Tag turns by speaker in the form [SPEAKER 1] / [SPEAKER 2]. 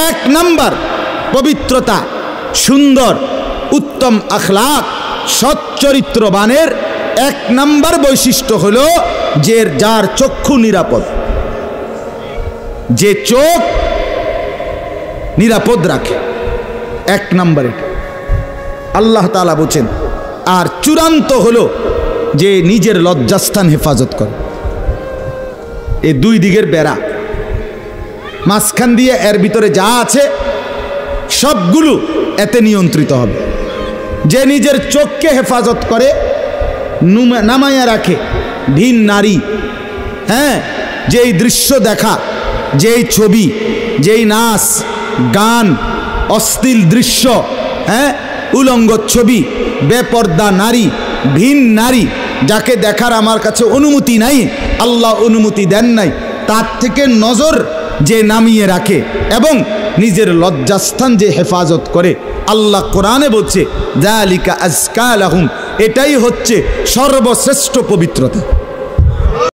[SPEAKER 1] এক নাম্বার পবিত্রতা, সুন্দর উত্তম আখলাক, সৎ চরিত্রবানের এক নাম্বার বৈশিষ্ট্য হলো যে যার চক্ষু নিরাপদ, যে চোখ নিরাপদ রাখে, এক নাম্বার এটা আল্লাহ তাআলা বলেন। আর চূড়ান্ত হলো যে নিজের লজ্জাস্থান হেফাজত করে। এই দুই দিকের বেড়া, মাঝখান দিয়ে এর ভিতরে যা আছে সবগুলো এতে নিয়ন্ত্রিত হবে। যে নিজের চোখকে হেফাজত করে, নামাইয়া রাখে ভিন নারী, হ্যাঁ, যেই দৃশ্য দেখা, যেই ছবি, যেই নাচ গান, অশ্লীল দৃশ্য, হ্যাঁ, উলঙ্গ ছবি, বেপর্দা নারী, ভিন নারী, যাকে দেখার আমার কাছে অনুমতি নাই, আল্লাহ অনুমতি দেন নাই, তার থেকে নজর যে নামিয়ে রাখে এবং নিজের লজ্জাস্থান যে হেফাজত করে, আল্লাহ কোরআনে বলছে যালিকা আজকা লাহুম, এটাই হচ্ছে সর্বশ্রেষ্ঠ পবিত্রতা।